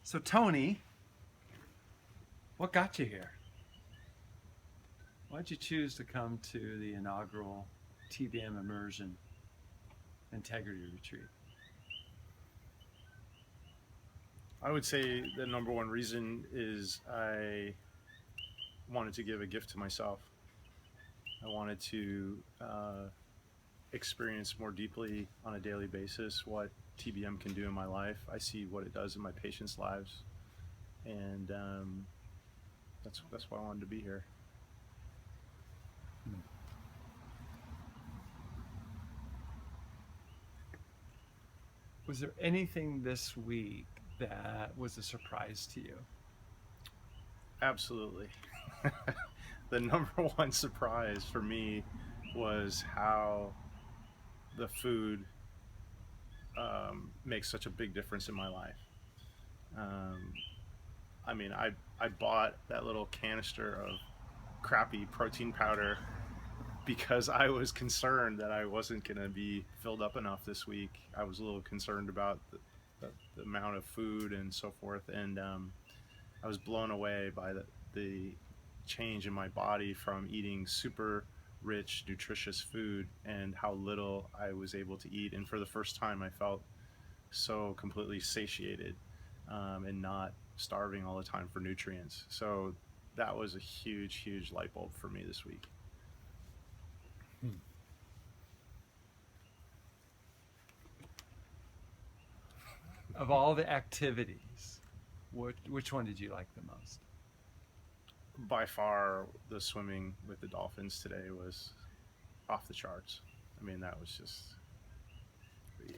So Tony, what got you here? Why'd you choose to come to the inaugural TBM Immersion Integrity Retreat? I would say the number one reason is I wanted to give a gift to myself. I wanted to experience more deeply on a daily basis what TBM can do in my life. I see what it does in my patients' lives, and that's why I wanted to be here. Was there anything this week that was a surprise to you? Absolutely. The number one surprise for me was how the food makes such a big difference in my life. I mean, I bought that little canister of crappy protein powder because I was concerned that I wasn't going to be filled up enough this week. I was a little concerned about the amount of food and so forth, and I was blown away by the change in my body from eating super rich, nutritious food and how little I was able to eat. And for the first time, I felt so completely satiated and not starving all the time for nutrients. So that was a huge, huge light bulb for me this week. Of all the activities, which one did you like the most? By far, the swimming with the dolphins today was off the charts. I mean, that was just,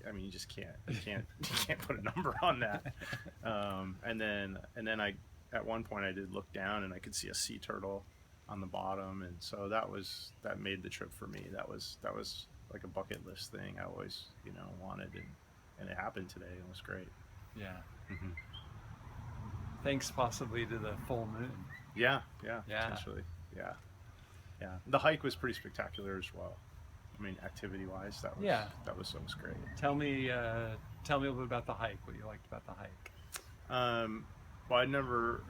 I mean, you just can't put a number on that. And then I, at one point I did look down and I could see a sea turtle on the bottom. And so that made the trip for me. That was like a bucket list thing I always, wanted, and it happened today. It was great. Yeah. Mm-hmm. Thanks possibly to the full moon. Yeah, potentially. Yeah. The hike was pretty spectacular as well. I mean, activity-wise, that was great. Tell me a little bit about the hike. What you liked about the hike? Well, I never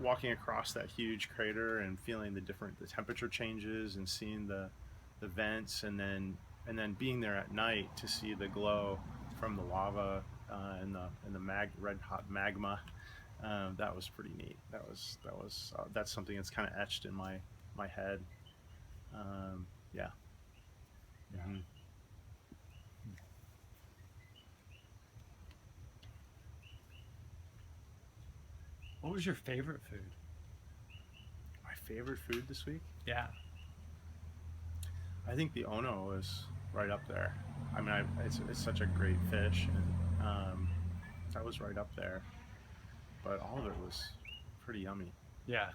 walking across that huge crater and feeling the temperature changes and seeing the vents, and then being there at night to see the glow from the lava and the red hot magma. That was pretty neat. That's something that's kind of etched in my head. Yeah. Mm-hmm. What was your favorite food? My favorite food this week? Yeah. I think the Ono was right up there. I mean, it's such a great fish, and that was right up there. But all of it was pretty yummy. Yeah.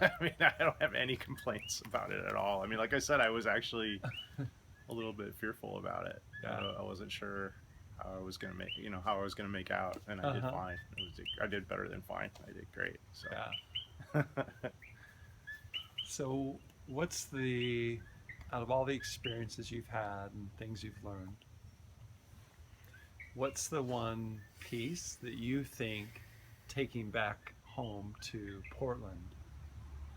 I mean, I don't have any complaints about it at all. I mean, like I said, I was actually a little bit fearful about it. Yeah. I wasn't sure how I was gonna make out, and I did fine. I did better than fine. I did great. So. Yeah. So, what's out of all the experiences you've had and things you've learned, what's the one piece that you think taking back home to Portland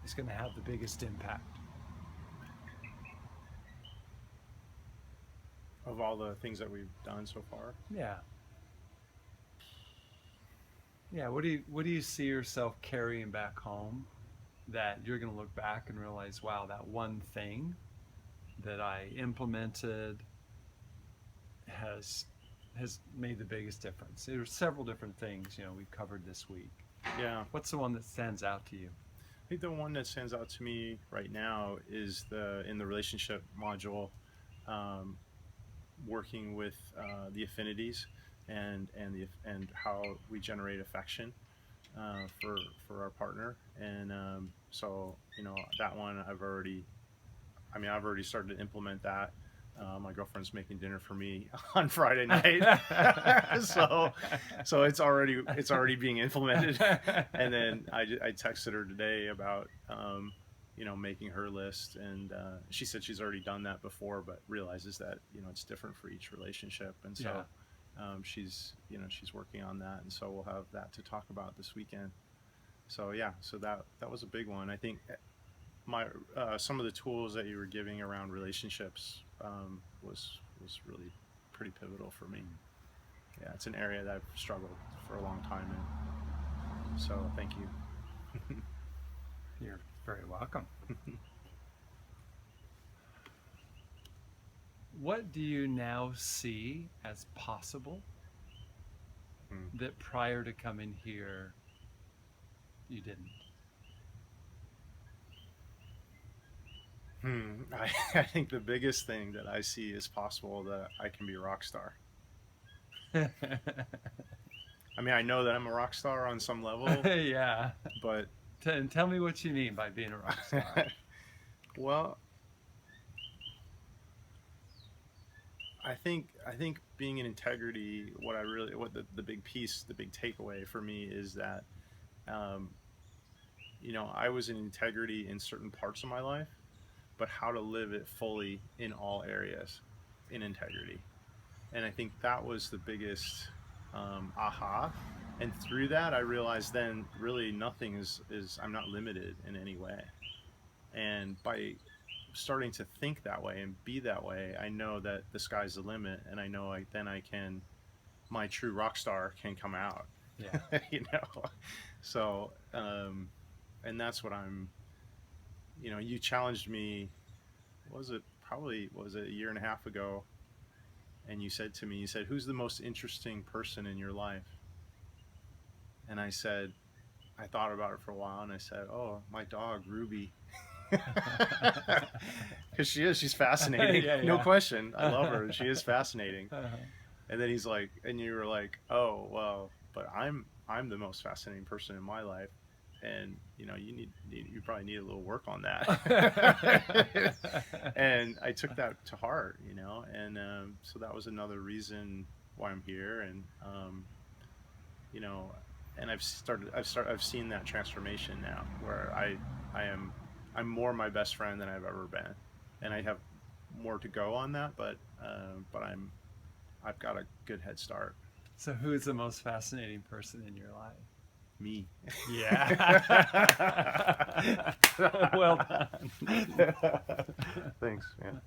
is going to have the biggest impact? Of all the things that we've done so far? Yeah. What do you see yourself carrying back home that you're going to look back and realize, wow, that one thing that I implemented has made the biggest difference? There are several different things we've covered this week. Yeah. What's the one that stands out to you? I think the one that stands out to me right now is in the relationship module, working with the affinities and how we generate affection for our partner. And so that one I've already started to implement that. My girlfriend's making dinner for me on Friday night, so it's already being implemented. And then I texted her today about making her list, and she said she's already done that before, but realizes that it's different for each relationship. And so she's working on that, and so we'll have that to talk about this weekend. So yeah, so that was a big one. I think my some of the tools that you were giving around relationships was really pretty pivotal for me. Yeah, it's an area that I've struggled for a long time in. So thank you. You're very welcome. What do you now see as possible that prior to coming here you didn't? I think the biggest thing that I see is possible that I can be a rock star. I mean, I know that I'm a rock star on some level, Yeah. but Tell me what you mean by being a rock star. well, I think being in integrity, what the big piece, the big takeaway for me is that, I was in integrity in certain parts of my life, but how to live it fully in all areas in integrity. And I think that was the biggest aha. And through that, I realized then really nothing is I'm not limited in any way. And by starting to think that way and be that way, I know that the sky's the limit, and I know my true rock star can come out. Yeah. So and that's what I'm. You challenged me. Was it a year and a half ago? And you said to me, "Who's the most interesting person in your life?" And I thought about it for a while, and I said, "Oh, my dog, Ruby." Because she's fascinating. Yeah, No yeah. question. I love her, and she is fascinating. Uh-huh. And then you were like, "Oh, well, but I'm the most fascinating person in my life, and you probably need a little work on that." And I took that to heart, and so that was another reason why I'm here, and and I've seen that transformation now, where I'm more my best friend than I've ever been, and I have more to go on that, but I've got a good head start. So who's the most fascinating person in your life? Me. Yeah. Well done. Thanks. Yeah.